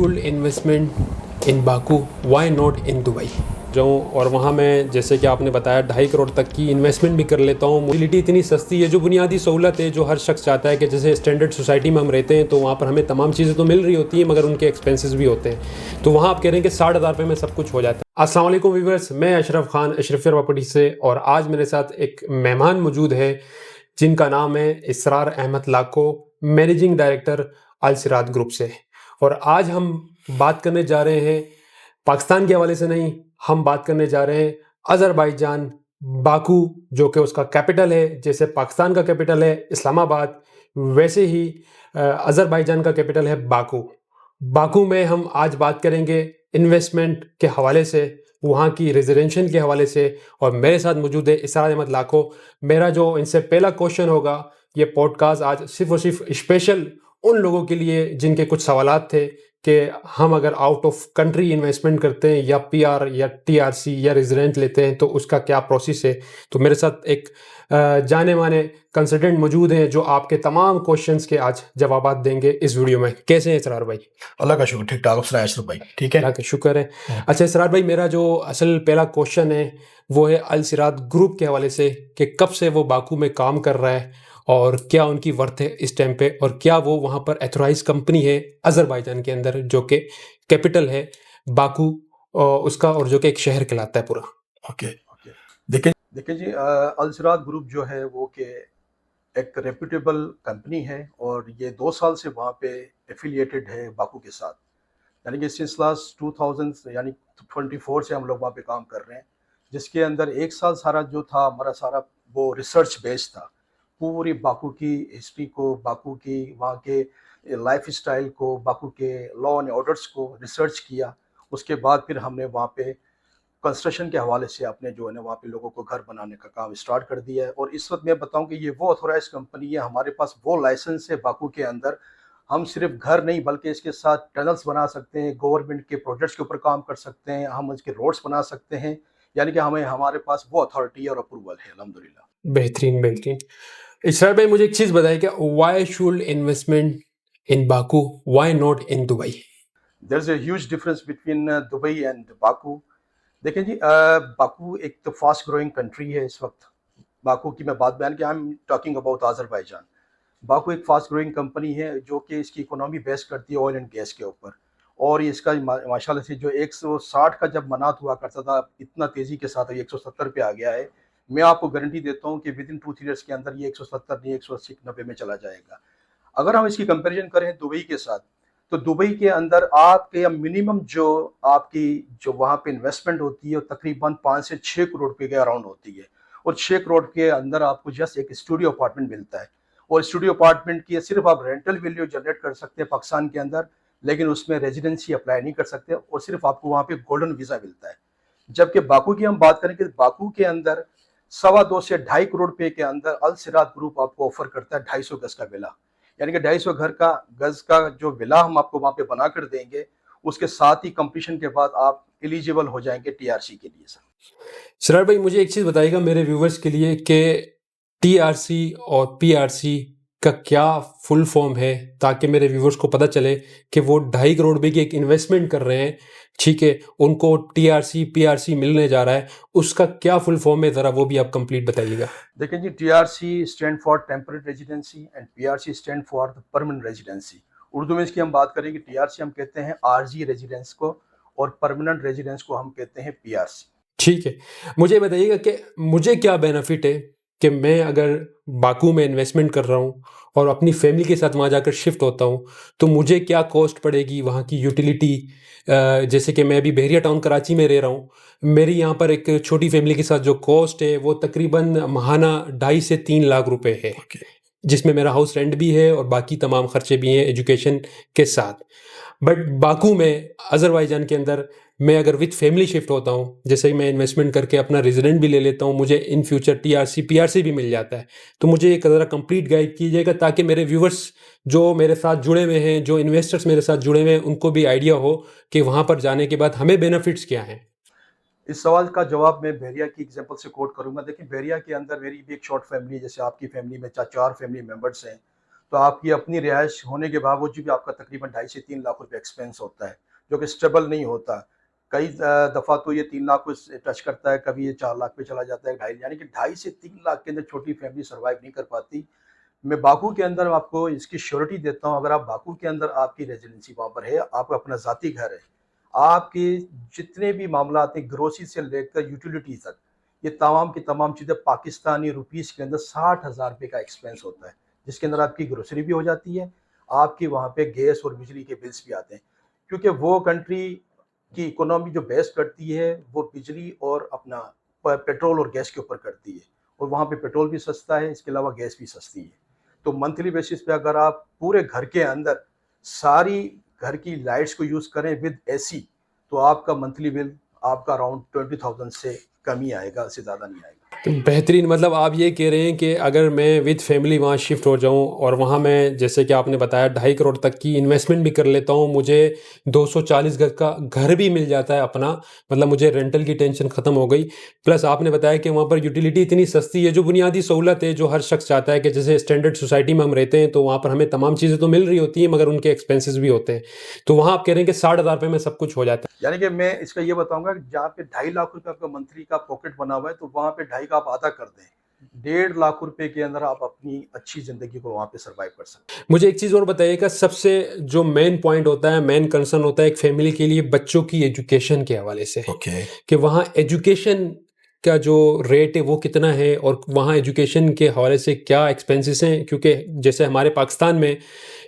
Full investment in Baku, why not in Dubai जाऊँ और वहाँ मैं जैसे कि आपने बताया 2.5 करोड़ तक की इन्वेस्टमेंट भी कर लेता हूँ। मोबिलिटी इतनी सस्ती है, जो बुनियादी सहूलत है जो हर शख्स चाहता है कि जैसे स्टैंडर्ड सोसाइटी में हम रहते हैं तो वहाँ पर हमें तमाम चीज़ें तो मिल रही होती हैं मगर उनके एक्सपेंसेस भी होते हैं। तो वहाँ आप कह रहे हैं कि 60,000 रुपये में सब कुछ हो जाता है। अस्सलाम वालेकुम व्यूअर्स, मैं अशरफ खान अशरफिया प्रॉपर्टी से, और आज मेरे साथ एक मेहमान मौजूद है जिनका नाम है इसरार अहमद लाको, मैनेजिंग डायरेक्टर अल सिरात ग्रुप से। और आज हम बात करने जा रहे हैं पाकिस्तान के हवाले से नहीं, हम बात करने जा रहे हैं अज़रबैजान, बाकू, जो कि उसका कैपिटल है। जैसे पाकिस्तान का कैपिटल है इस्लामाबाद, वैसे ही अज़रबैजान का कैपिटल है बाकू। बाकू में हम आज बात करेंगे इन्वेस्टमेंट के हवाले से, वहाँ की रेजिडेंशियल के हवाले से, और मेरे साथ मौजूद है इसरार अहमद लाको। मेरा जो इनसे पहला क्वेश्चन होगा, ये पॉडकास्ट आज सिर्फ और सिर्फ स्पेशल उन लोगों के लिए जिनके कुछ सवालात थे कि हम अगर आउट ऑफ कंट्री इन्वेस्टमेंट करते हैं या पीआर या टीआरसी या रेजिडेंट लेते हैं तो उसका क्या प्रोसेस है। तो मेरे साथ एक जाने माने कंसल्टेंट मौजूद हैं जो आपके तमाम क्वेश्चंस के आज जवाबात देंगे इस वीडियो में। कैसे हैं इसरार भाई? अल्लाह का शुक्र, ठीक ठाक। आप सुनाएं अशरफ भाई? ठीक है, अल्लाह का शुक्र है। अच्छा इसरार भाई, मेरा जो असल पहला क्वेश्चन है वो है अल सिरात ग्रुप के हवाले से कि कब से वो बाकू में काम कर रहा है और क्या उनकी वर्थ है इस टाइम पे, और क्या वो वहाँ पर एथोराइज कंपनी है अज़रबैजान के अंदर जो कि कैपिटल है बाकू उसका, और जो कि एक शहर कहलाता है पूरा। ओके। देखिए जी, अल सिरात ग्रुप जो है वो कि एक रेप्यूटेबल कंपनी है और ये 2 साल से वहाँ पे एफिलिएटेड है बाकू के साथ। यानी कि सिंस लास्ट 2000 यानी 24 से हम लोग वहाँ पे काम कर रहे हैं, जिसके अंदर 1 साल सारा जो था हमारा सारा वो रिसर्च बेस्ड था। पूरी बाकू की हिस्ट्री को, बाकू की वहाँ के लाइफ स्टाइल को, बाकू के लॉ एंड ऑर्डर्स को रिसर्च किया। उसके बाद फिर हमने वहाँ पे कंस्ट्रक्शन के हवाले से अपने जो है ना वहाँ पे लोगों को घर बनाने का काम स्टार्ट कर दिया है। और इस वक्त मैं बताऊं कि ये वो ऑथोराइज कंपनी है, हमारे पास वो लाइसेंस है बाकू के अंदर। हम सिर्फ घर नहीं बल्कि इसके साथ टनल्स बना सकते हैं, गवर्नमेंट के प्रोजेक्ट्स के ऊपर काम कर सकते हैं, हम उसके रोड्स बना सकते हैं। यानी कि हमारे पास वो अथॉरिटी और अप्रूवल है, अल्हम्दुलिल्लाह। बेहतरीन बेहतरीन। इसरार भाई, मुझे एक चीज़ बताइए, क्या why should investment in Baku, why not in Dubai? There is a huge difference between Dubai and Baku. देखें जी, बाकू एक तो फास्ट ग्रोइंग कंट्री है इस वक्त। बाकू की मैं बात बयान की, I am talking about Azerbaijan. Baku एक फास्ट ग्रोइंग कंपनी है जो कि इसकी इकोनॉमी बेस करती है ऑयल एंड गैस के ऊपर। और इसका माशाल्लाह से जो 160 का जब मनात हुआ करता था, इतना तेज़ी के साथ ये 170 पे आ गया है। मैं आपको गारंटी देता हूँ कि विद इन 2-3 ईयर्स के अंदर ये 170 नहीं 180-90 में चला जाएगा। अगर हम इसकी कंपैरिजन करें दुबई के साथ, तो दुबई के अंदर आपके मिनिमम जो आपकी जो वहाँ पे इन्वेस्टमेंट होती है वो तकरीबन 5 से 6 करोड़ रुपए के अराउंड होती है। और 6 करोड़ के अंदर आपको जस्ट एक स्टूडियो अपार्टमेंट मिलता है। और स्टूडियो अपार्टमेंट की सिर्फ आप रेंटल वैल्यू जनरेट कर सकते हैं पाकिस्तान के अंदर, लेकिन उसमें रेजिडेंसी अप्लाई नहीं कर सकते और सिर्फ आपको वहाँ पे गोल्डन वीज़ा मिलता है। जबकि बाकू की हम बात करें कि बाकू के अंदर 2.25 से 2.5 करोड़ रुपए के अंदर अल सिरात ग्रुप आपको ऑफर करता है 250 गज का विला। यानी कि 250 गज का जो विला हम आपको वहाँ पे बना कर देंगे, उसके साथ ही कंप्लीशन के बाद आप एलिजिबल हो जाएंगे टीआरसी के लिए सर। इसरार भाई, मुझे एक चीज़ बताइएगा मेरे व्यूवर्स के लिए कि टीआरसी और पीआरसी का क्या फुल फॉर्म है, ताकि मेरे व्यूवर्स को पता चले कि वो 2.5 करोड़ रुपए की एक इन्वेस्टमेंट कर रहे हैं, ठीक है, उनको टीआरसी पीआरसी मिलने जा रहा है, उसका क्या फुल फॉर्म है, ज़रा वो भी आप कंप्लीट बताइएगा। देखें जी, TRC stand for temporary residency and PRC stand for the permanent residency. Urdu में इसकी हम बात करेंगे, टीआरसी हम कहते हैं आरजी रेजिडेंस को और परमानेंट रेजिडेंस को हम कहते हैं पीआरसी। ठीक है, मुझे बताइएगा कि मुझे क्या बेनिफिट है कि मैं अगर बाकू में इन्वेस्टमेंट कर रहा हूँ और अपनी फैमिली के साथ वहाँ जाकर शिफ्ट होता हूँ, तो मुझे क्या कॉस्ट पड़ेगी वहाँ की यूटिलिटी। जैसे कि मैं अभी बहरिया टाउन कराची में रह रहा हूँ, मेरी यहाँ पर एक छोटी फैमिली के साथ जो कॉस्ट है वो तकरीबन माहाना 2.5 से 3 लाख रुपए है, जिसमें मेरा हाउस रेंट भी है और बाकी तमाम खर्चे भी हैं एजुकेशन के साथ। बट बाकू में अज़रबैजान के अंदर मैं अगर विद फैमिली शिफ्ट होता हूँ, जैसे ही मैं इन्वेस्टमेंट करके अपना रेजिडेंट भी ले लेता हूँ, मुझे इन फ्यूचर टीआरसी पीआरसी भी मिल जाता है। तो मुझे एक ज़रा कंप्लीट गाइड कीजिएगा ताकि मेरे व्यूवर्स जो मेरे साथ जुड़े हुए हैं, जो इन्वेस्टर्स मेरे साथ जुड़े हुए हैं, उनको भी आइडिया हो कि वहाँ पर जाने के बाद हमें बेनिफिट्स क्या हैं। इस सवाल का जवाब मैं बहरिया की एग्जांपल से कोट करूंगा। देखिए, बहरिया के अंदर मेरी भी एक शॉर्ट फैमिली है, जैसे आपकी फैमिली में 4 फैमिली मेंबर्स हैं। तो आपकी अपनी रिहाइश होने के बावजूद भी आपका तकरीबन 2.5 से 3 लाख रुपए एक्सपेंस होता है, जो कि स्टेबल नहीं होता। कई दफ़ा तो ये 3 लाख को टच करता है, कभी ये 4 लाख पे चला जाता है, ढाई, यानी कि 2.5 से 3 लाख के अंदर छोटी फैमिली सर्वाइव नहीं कर पाती। मैं बाकू के अंदर आपको इसकी श्योरिटी देता हूँ, अगर आप बाकू के अंदर आपकी रेजिडेंसी वहाँ पर है, आपका अपना ज़ाती घर है, आपके जितने भी मामलात हैं ग्रोसरी से लेकर यूटिलिटी तक, ये तमाम की तमाम चीज़ें पाकिस्तानी रुपीस के अंदर 60,000 रुपये का एक्सपेंस होता है, जिसके अंदर आपकी ग्रोसरी भी हो जाती है, आपकी वहाँ पे गैस और बिजली के बिल्स भी आते हैं। क्योंकि वो कंट्री की इकोनॉमी जो बेस करती है, वो बिजली और अपना पेट्रोल और गैस के ऊपर करती है, और वहाँ पे पेट्रोल भी सस्ता है, इसके अलावा गैस भी सस्ती है। तो मंथली बेसिस पे अगर आप पूरे घर के अंदर सारी घर की लाइट्स को यूज़ करें विद एसी, तो आपका मंथली बिल आपका अराउंड 20,000 से कम ही आएगा, इससे ज़्यादा नहीं आएगा। तो बेहतरीन, मतलब आप ये कह रहे हैं कि अगर मैं विद फैमिली वहाँ शिफ्ट हो जाऊँ और वहाँ मैं, जैसे कि आपने बताया, 2.5 करोड़ तक की इन्वेस्टमेंट भी कर लेता हूँ, मुझे 240 गज का घर भी मिल जाता है अपना, मतलब मुझे रेंटल की टेंशन ख़त्म हो गई। प्लस आपने बताया कि वहाँ पर यूटिलिटी इतनी सस्ती है, जो बुनियादी सहूलत है जो हर शख्स चाहता है कि जैसे स्टैंडर्ड सोसाइटी में हम रहते हैं तो वहाँ पर हमें तमाम चीज़ें तो मिल रही होती हैं मगर उनके एक्सपेंसेस भी होते हैं। तो वहाँ आप कह रहे हैं कि 60,000 रुपये में सब कुछ हो जाता है। यानी कि मैं इसका ये बताऊंगा कि जहाँ पे 2.5 लाख रुपए आपका मंथली का पॉकेट बना हुआ है, तो वहाँ पे 2.5 का आप आधा कर दें, 1.5 लाख रुपए के अंदर आप अपनी अच्छी जिंदगी को वहाँ पे सरवाइव कर सकते हैं। मुझे एक चीज़ और बताइएगा, सबसे जो मेन पॉइंट होता है, मेन कंसर्न होता है एक फैमिली के लिए बच्चों की एजुकेशन के हवाले से, कि वहाँ एजुकेशन का जो रेट है वो कितना है और वहाँ एजुकेशन के हवाले से क्या एक्सपेंसेस हैं, क्योंकि जैसे हमारे पाकिस्तान में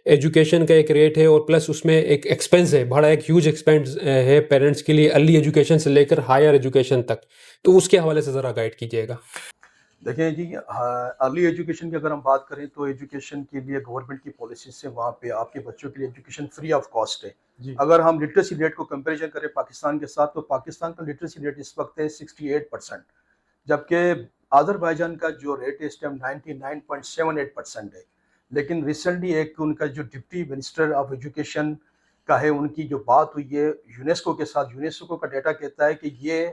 एजुकेशन का एक रेट है और प्लस उसमें एक एक्सपेंस है, बड़ा एक ह्यूज एक्सपेंस है पेरेंट्स के लिए, अर्ली एजुकेशन से लेकर हायर एजुकेशन तक। तो उसके हवाले से ज़रा गाइड कीजिएगा। देखें जी, अर्ली एजुकेशन की अगर हम बात करें तो एजुकेशन के लिए गवर्नमेंट की पॉलिसीज से वहाँ पे आपके बच्चों के लिए एजुकेशन फ्री ऑफ कॉस्ट है। जी। अगर हम लिटरेसी रेट को कंपैरिजन करें पाकिस्तान के साथ, तो पाकिस्तान का लिटरेसी रेट इस वक्त है 68%, जबकि अज़रबैजान का जो रेट है इस टाइम 99.78% है। लेकिन रिसेंटली एक उनका जो डिप्टी मिनिस्टर ऑफ एजुकेशन का है, उनकी जो बात हुई है यूनेस्को के साथ, यूनेस्को का डाटा कहता है कि ये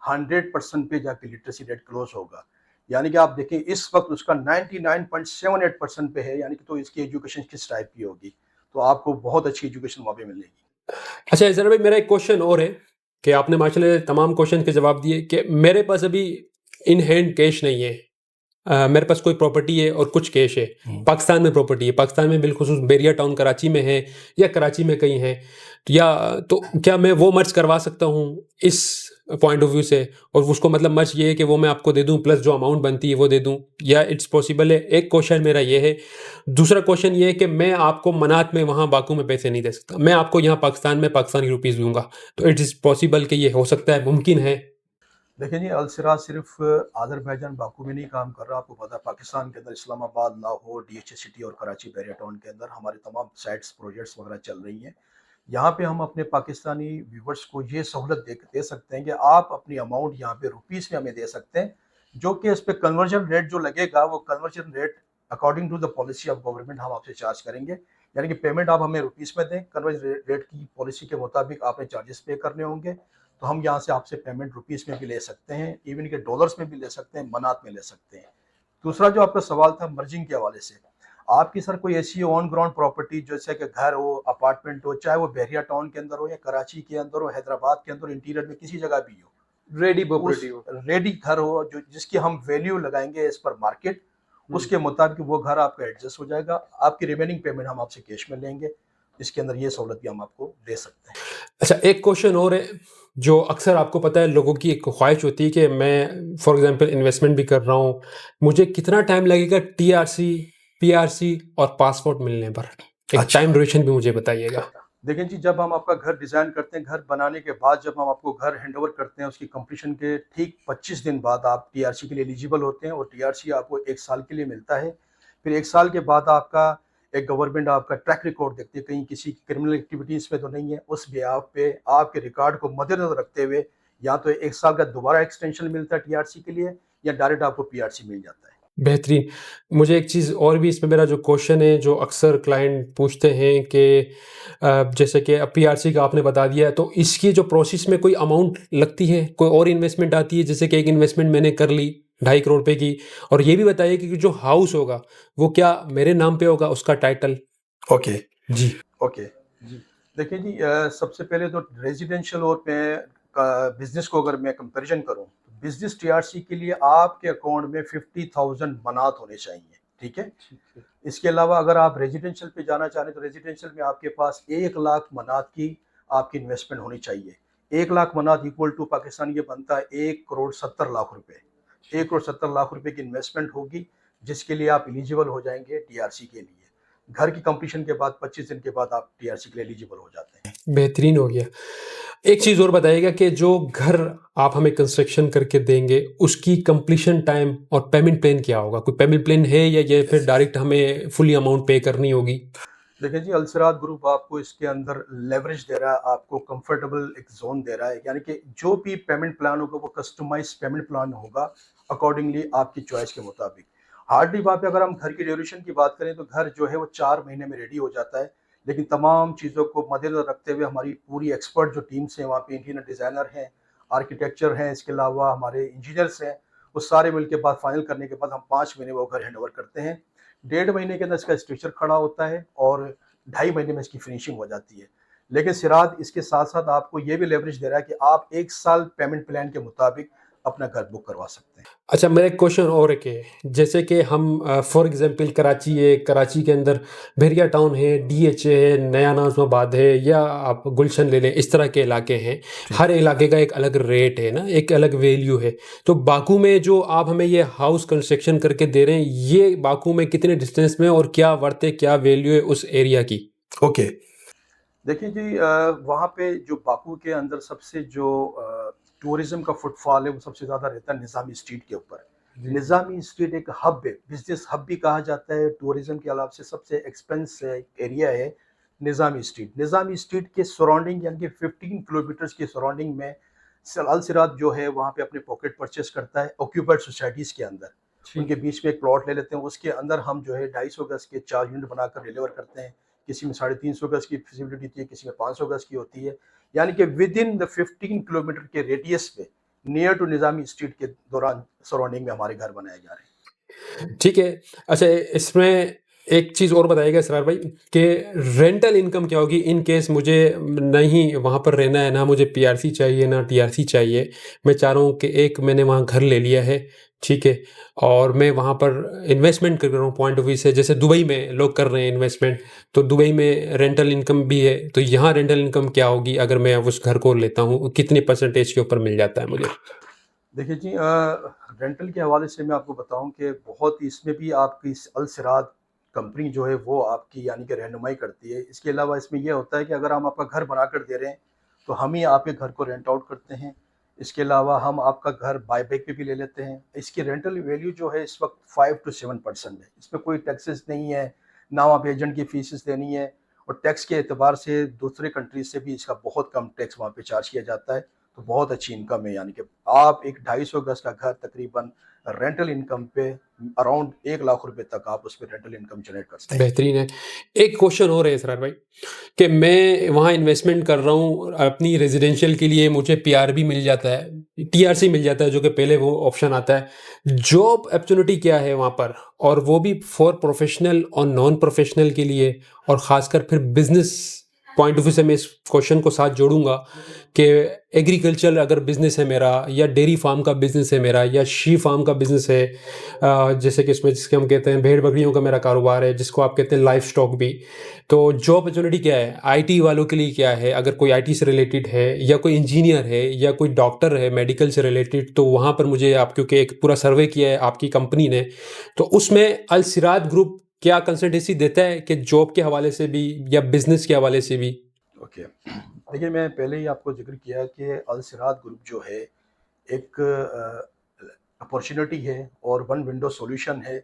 100% पे जाके लिटरेसी रेट क्लोज होगा। यानी कि आप देखें इस वक्त उसका 99.78% पे है, यानी कि तो इसकी एजुकेशन किस टाइप की होगी, तो आपको बहुत अच्छी एजुकेशन वहाँ पे मिलेगी। अच्छा इज़रा भाई, मेरा एक क्वेश्चन और है कि आपने माशाल्लाह तमाम क्वेश्चन के जवाब दिए, कि मेरे पास अभी इन हैंड कैश नहीं है। मेरे पास कोई प्रॉपर्टी है और कुछ कैश है, पाकिस्तान में प्रॉपर्टी है, पाकिस्तान में बिलखुसूस बैरिया टाउन कराची में है या कराची में कहीं है, या तो क्या मैं वो मर्ज करवा सकता हूँ इस पॉइंट ऑफ व्यू से, और उसको मतलब मर्ज ये है कि वो मैं आपको दे दूँ प्लस जो अमाउंट बनती है वो दे दूँ, या इट्स पॉसिबल है? एक क्वेश्चन मेरा ये है। दूसरा क्वेश्चन ये है कि मैं आपको मनात में वहाँ बाकू में पैसे नहीं दे सकता, मैं आपको यहाँ पाकिस्तान में पाकिस्तानी रुपीज़ दूंगा, तो इट इज़ पॉसिबल कि ये हो सकता है, मुमकिन है? देखिए जी, अलसिरा सिर्फ अज़रबैजान बाकू में नहीं काम कर रहा, आपको पता है पाकिस्तान के अंदर इस्लामाबाद, लाहौर, डीएचए सिटी और कराची बैरिया टाउन के अंदर हमारे तमाम साइट्स प्रोजेक्ट्स वगैरह चल रही हैं। यहाँ पे हम अपने पाकिस्तानी व्यूवर्स को ये सहूलत दे सकते हैं कि आप अपनी अमाउंट यहाँ पे रुपीस में हमें दे सकते हैं, जो कि इस पे कन्वर्जन रेट जो लगेगा वो conversion rate according to the policy of government हम आपसे चार्ज करेंगे। यानी कि पेमेंट आप हमें रुपीस में दें, कन्वर्जन रेट की पॉलिसी के मुताबिक आपने चार्जेस पे करने होंगे, तो हम यहाँ से आपसे पेमेंट रुपीस में भी ले सकते हैं, इवन के डॉलर्स में भी ले सकते हैं, मनात में ले सकते हैं। दूसरा जो आपका सवाल था मर्जिंग के हवाले से, आपकी सर कोई ऐसी ऑन ग्राउंड प्रॉपर्टी जैसे कि घर हो, अपार्टमेंट हो, चाहे वो बहरिया टाउन के अंदर हो या कराची के अंदर हो, हैदराबाद के अंदर, इंटीरियर में किसी जगह भी हो, रेडी उस प्रॉपर्टी हो। रेडी घर हो जो जिसकी हम वैल्यू लगाएंगे एज पर मार्केट, उसके मुताबिक वो घर आपका एडजस्ट हो जाएगा। आपकी रिमेनिंग पेमेंट हम आपसे कैश में लेंगे, जिसके अंदर ये सहूलत भी हम आपको दे सकते हैं। अच्छा एक क्वेश्चन और है, जो अक्सर आपको पता है लोगों की एक ख्वाहिश होती है कि मैं फॉर एग्जांपल इन्वेस्टमेंट भी कर रहा हूँ, मुझे कितना टाइम लगेगा टीआरसी, पीआरसी और पासपोर्ट मिलने पर? एक टाइम ड्यूरेशन भी मुझे बताइएगा। देखें जी, जब हम आपका घर डिज़ाइन करते हैं, घर बनाने के बाद जब हम आपको घर हैंडओवर करते हैं, उसकी कंप्लीशन के ठीक 25 दिन बाद आप टीआरसी के लिए एलिजिबल होते हैं, और टीआरसी आपको 1 साल के लिए मिलता है। फिर 1 साल के बाद आपका एक गवर्नमेंट आपका ट्रैक रिकॉर्ड देखती है, कहीं किसी क्रिमिनल एक्टिविटीज़ में तो नहीं है। उस बिहाफ पे आपके रिकॉर्ड को मद्देनज़र रखते हुए या तो 1 साल का दोबारा एक्सटेंशन मिलता है टीआरसी के लिए, या डायरेक्ट आपको पीआरसी मिल जाता है। बेहतरीन। मुझे एक चीज़ और भी इसमें, मेरा जो क्वेश्चन है जो अक्सर क्लाइंट पूछते हैं कि जैसे कि अब पीआरसी का आपने बता दिया, तो इसकी जो प्रोसेस में कोई अमाउंट लगती है, कोई और इन्वेस्टमेंट आती है? जैसे कि एक इन्वेस्टमेंट मैंने कर ली 2.5 करोड़ रुपए की। और ये भी बताइए कि जो हाउस होगा वो क्या मेरे नाम पे होगा, उसका टाइटल? ओके जी। ओके जी। देखिए जी, सबसे पहले तो रेजिडेंशियल और मैं बिजनेस को अगर मैं कंपैरिजन करूं तो बिजनेस टीआरसी के लिए आपके अकाउंट में 50,000 मनात होने चाहिए। ठीक है। इसके अलावा अगर आप रेजिडेंशियल पे जाना चाह रहे हैं तो रेजिडेंशियल में आपके पास 1 लाख मनात की आपकी इन्वेस्टमेंट होनी चाहिए। 1 लाख मनात इक्वल टू पाकिस्तान ये बनता है 1 करोड़ 70 लाख रुपए। 1 करोड़ 70 लाख रुपए की इन्वेस्टमेंट होगी, जिसके लिए आप एलिजिबल हो जाएंगे टीआरसी के लिए। घर की कंप्लीशन के बाद 25 दिन के बाद आप टीआरसी के लिए एलिजिबल हो जाते हैं। बेहतरीन हो गया। एक चीज़ और बताइएगा कि जो घर आप हमें कंस्ट्रक्शन करके देंगे, उसकी कंप्लीशन टाइम और पेमेंट प्लान क्या होगा? कोई पेमेंट प्लान है या ये फिर डायरेक्ट हमें फुली अमाउंट पे करनी होगी? देखिए जी, अलसरात ग्रुप आपको इसके अंदर लेवरेज दे रहा है, आपको कंफर्टेबल एक जोन दे रहा है, यानी कि जो भी पेमेंट प्लान होगा वो कस्टमाइज पेमेंट प्लान होगा अकॉर्डिंगली आपकी चॉइस के मुताबिक। हार्डली वहाँ पे अगर हम घर की ड्यूरेशन की बात करें तो घर जो है वो 4 महीने में रेडी हो जाता है, लेकिन तमाम चीज़ों को मद्देनजर रखते हुए हमारी पूरी एक्सपर्ट जो टीम्स हैं वहाँ पे, इंटीरियर डिज़ाइनर हैं, आर्किटेक्चर हैं, इसके अलावा हमारे इंजीनियर्स हैं, वो सारे मिल के बाद फाइनल करने के बाद हम 5 महीने वो घर हैंड ओवर करते हैं। 1.5 महीने के अंदर इसका स्ट्रक्चर खड़ा होता है और 2.5 महीने में इसकी फिनिशिंग हो जाती है। लेकिन सिराज इसके साथ-साथ आपको ये भी लेवरेज दे रहा है कि आप 1 साल पेमेंट प्लान के मुताबिक अपना घर बुक करवा सकते हैं। अच्छा, मेरा एक क्वेश्चन और एक है, जैसे कि हम फॉर एग्जांपल कराची है, कराची के अंदर बहरिया टाउन है, डीएचए है, नया नाज़िमाबाद है, या आप गुलशन ले लें, इस तरह के इलाके हैं। हर इलाके का एक अलग रेट है ना, एक अलग वैल्यू है। तो बाकू में जो आप हमें ये हाउस कंस्ट्रक्शन करके दे रहे हैं, ये बाकू में कितने डिस्टेंस में और क्या वर्थ है, क्या वैल्यू है उस एरिया की? ओके। देखिए जी, वहाँ पे जो बाकू के अंदर सबसे जो टूरिज्म का फुटफॉल है वो सबसे ज़्यादा रहता है निज़ामी स्ट्रीट के ऊपर। निज़ामी स्ट्रीट एक हब है, बिजनेस हब भी कहा जाता है, टूरिज्म के अलावा से सबसे एक्सपेंस एरिया है निज़ामी स्ट्रीट। निज़ामी स्ट्रीट के सराउंडिंग यानी कि 15 किलोमीटर्स की सराउंडिंग में अल सिराज जो है वहाँ पे अपने पॉकेट परचेस करता है ऑक्यूपाइड सोसाइटीज़ के अंदर। उनके बीच में एक प्लॉट ले लेते हैं, उसके अंदर हम जो है 250 गज के 4 यूनिट बनाकर डिलीवर करते हैं। किसी में 350 गज की फिजिबिलिटी होती है, किसी में 500 गज की होती है, यानी कि विद इन द 15 किलोमीटर के रेडियस पे नियर टू निज़ामी स्ट्रीट के दौरान सराउंडिंग में हमारे घर बनाए जा रहे हैं। ठीक है। अच्छा, इसमें एक चीज़ और बताइएगा इसरार भाई, कि रेंटल इनकम क्या होगी इन केस मुझे नहीं वहाँ पर रहना है, ना मुझे पीआरसी चाहिए ना टीआरसी चाहिए। मैं चाह रहा हूँ कि एक मैंने वहाँ घर ले लिया है, ठीक है, और मैं वहाँ पर इन्वेस्टमेंट कर रहा हूँ पॉइंट ऑफ व्यू से, जैसे दुबई में लोग कर रहे हैं इन्वेस्टमेंट, तो दुबई में रेंटल इनकम भी है, तो यहाँ रेंटल इनकम क्या होगी अगर मैं उस घर को लेता हूँ, कितने परसेंटेज के ऊपर मिल जाता है मुझे? देखिए जी, रेंटल के हवाले से मैं आपको बताऊं कि बहुत इसमें भी आपकी अल सिराज कंपनी जो है वो आपकी यानी कि रहनुमाई करती है। इसके अलावा इसमें यह होता है कि अगर हम आपका घर बनाकर दे रहे हैं तो हम ही आपके घर को रेंट आउट करते हैं। इसके अलावा हम आपका घर बायबैक पे भी ले लेते हैं। इसकी रेंटल वैल्यू जो है इस वक्त 5 to 7% है। इसमें कोई टैक्सेस नहीं है, ना वहाँ पे एजेंट की फीसेस देनी है, और टैक्स के एतबार से दूसरे कंट्रीज से भी इसका बहुत कम टैक्स वहाँ पे चार्ज किया जाता है। तो बहुत अच्छी इनकम है, यानी कि आप एक 250 गज का घर तकरीबन रेंटल इनकम पे अराउंड 1 लाख रुपए तक आप उस पर रेंटल इनकम जनरेट कर सकते हैं। बेहतरीन है। एक क्वेश्चन और है इसरार भाई, कि मैं वहाँ इन्वेस्टमेंट कर रहा हूँ अपनी रेजिडेंशियल के लिए, मुझे पीआर भी मिल जाता है, टीआरसी मिल जाता है, जो कि पहले वो ऑप्शन आता है। जॉब अपॉर्चुनिटी क्या है वहाँ पर, और वो भी फॉर प्रोफेशनल और नॉन प्रोफेशनल के लिए, और ख़ासकर फिर बिजनेस पॉइंट ऑफ व्यू से मैं इस क्वेश्चन को साथ जोड़ूंगा कि एग्रीकल्चर अगर बिजनेस है मेरा, या डेयरी फार्म का बिजनेस है मेरा, या शी फार्म का बिजनेस है, जैसे कि इसमें जिसके हम कहते हैं भेड़ बकरियों का मेरा कारोबार है, जिसको आप कहते हैं लाइफ स्टॉक भी। तो जॉब अपॉर्चुनिटी क्या है आईटी वालों के लिए, क्या है अगर कोई आईटी से रिलेटेड है, या कोई इंजीनियर है, या कोई डॉक्टर है मेडिकल से रिलेटेड, तो वहाँ पर मुझे आप, क्योंकि एक पूरा सर्वे किया है आपकी कंपनी ने, तो उसमें अल सिराज ग्रुप क्या कंसल्टेंसी देता है कि जॉब के हवाले से भी या बिजनेस के हवाले से भी? ओके। देखिए, मैं पहले ही आपको जिक्र किया कि अल सिराज ग्रुप जो है एक अपॉर्चुनिटी है और वन विंडो सॉल्यूशन है।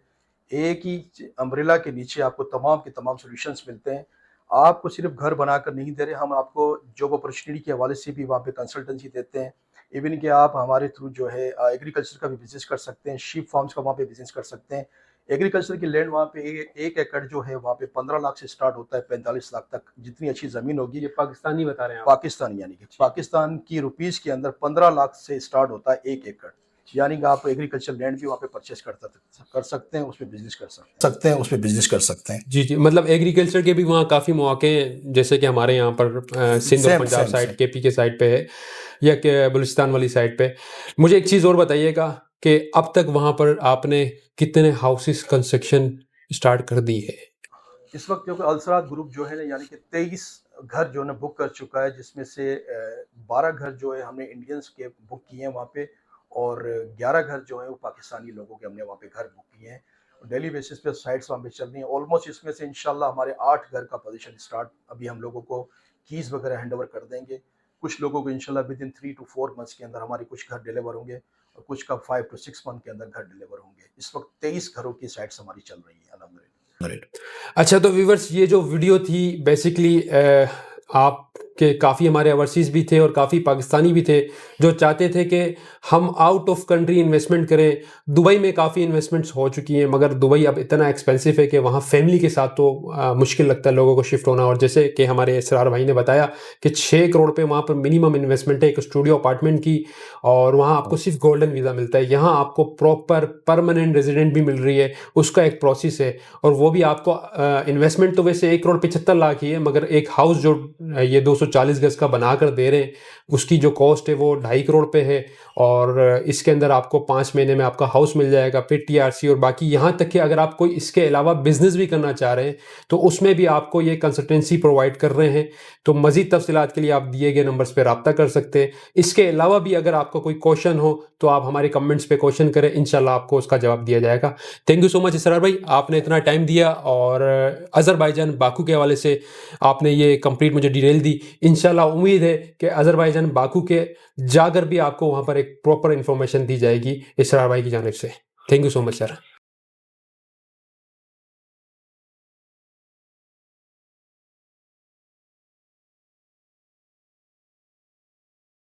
एक ही अम्ब्रेला के नीचे आपको तमाम के तमाम सॉल्यूशंस मिलते हैं। आपको सिर्फ घर बनाकर नहीं दे रहे, हम आपको जॉब अपॉर्चुनिटी के हवाले से भी वहाँ पे कंसल्टेंसी देते हैं। इवन कि आप हमारे थ्रू जो है एग्रीकल्चर का भी बिजनेस कर सकते हैं, शीप फार्म्स का वहाँ पे बिजनेस कर सकते हैं। एग्रीकल्चर की लैंड वहाँ पे 1 एकड़ जो है वहाँ पे 15 लाख से स्टार्ट होता है 45 लाख तक, जितनी अच्छी ज़मीन होगी। ये पाकिस्तानी बता रहे हैं आप? पाकिस्तान यानी कि पाकिस्तान की रुपीस के अंदर 15 लाख से स्टार्ट होता है 1 एकड़। यानी कि आप एग्रीकल्चर लैंड भी वहाँ पे परचेस कर सकते हैं, उस पर बिजनेस कर सकते हैं। जी जी, मतलब एग्रीकल्चर के भी वहाँ काफ़ी मौके हैं, जैसे कि हमारे यहाँ पर सिंध और same Punjab same side, same KP के साइड पे है, या कि बलूचिस्तान वाली साइड पे। मुझे एक चीज़ और बताइएगा कि अब तक वहाँ पर आपने कितने हाउसेस कंस्ट्रक्शन स्टार्ट कर दी है? इस वक्त जो कि अलसरात ग्रुप जो है ना, यानी कि 23 घर जो है ना बुक कर चुका है, जिसमें से 12 घर जो है हमने इंडियंस के बुक किए हैं वहाँ पे, और 11 घर जो है वो पाकिस्तानी लोगों के हमने वहाँ पे घर बुक किए हैं। डेली बेसिस पे साइट्स वहाँ पे चल रही हैं ऑलमोस्ट। इसमें से इंशाल्लाह हमारे 8 घर का पोजीशन स्टार्ट अभी हम लोगों को कीज़ वगैरह हैंड ओवर कर देंगे। कुछ लोगों को इंशाल्लाह विद इन 3 to 4 मंथ्स के अंदर हमारे कुछ घर डिलीवर होंगे, और कुछ का 5 to 6 मंथ के अंदर घर डिलीवर होंगे। इस वक्त 23 घरों की साइट्स हमारी चल रही है अल्हम्दुलिल्लाह। अच्छा, तो व्यूवर्स, ये जो वीडियो थी बेसिकली आपके काफ़ी हमारे ओवरसीज़ भी थे और काफ़ी पाकिस्तानी भी थे जो चाहते थे कि हम आउट ऑफ कंट्री इन्वेस्टमेंट करें। दुबई में काफ़ी इन्वेस्टमेंट्स हो चुकी हैं, मगर दुबई अब इतना एक्सपेंसिव है कि वहाँ फैमिली के साथ तो मुश्किल लगता है लोगों को शिफ्ट होना। और जैसे कि हमारे इसरार भाई ने बताया कि 6 करोड़ पे वहाँ पर मिनिमम इन्वेस्टमेंट है एक स्टूडियो अपार्टमेंट की, और वहाँ आपको सिर्फ गोल्डन वीज़ा मिलता है। यहाँ आपको प्रॉपर परमानेंट रेजिडेंट भी मिल रही है, उसका एक प्रोसेस है, और वो भी आपको इन्वेस्टमेंट तो वैसे 1,75,00,000 ही है, मगर एक हाउस जो ये 240 गज का बना कर दे रहे हैं उसकी जो कॉस्ट है वो 2.5 करोड़ पे है। और इसके अंदर आपको 5 महीने में आपका हाउस मिल जाएगा, फिर टीआरसी, और बाकी यहाँ तक कि अगर आप कोई इसके अलावा बिजनेस भी करना चाह रहे हैं तो उसमें भी आपको ये कंसल्टेंसी प्रोवाइड कर रहे हैं। तो मज़ीद तफसीलात के लिए आप दिए गए नंबर्स पर रब्ता कर सकते हैं। इसके अलावा भी अगर आपका कोई क्वेश्चन हो तो आप हमारे कमेंट्स पे क्वेश्चन करें, इंशाल्लाह आपको उसका जवाब दिया जाएगा। थैंक यू सो मच इसरार भाई, आपने इतना टाइम दिया, और अज़रबैजान बाकू के हवाले से आपने ये कंप्लीट मुझे डिटेल दी। इंशाल्लाह उम्मीद है कि अज़रबैजान बाकू के जाकर भी आपको वहाँ पर एक प्रॉपर इन्फॉर्मेशन दी जाएगी इसरार भाई की जानिब से। Thank you so much sir.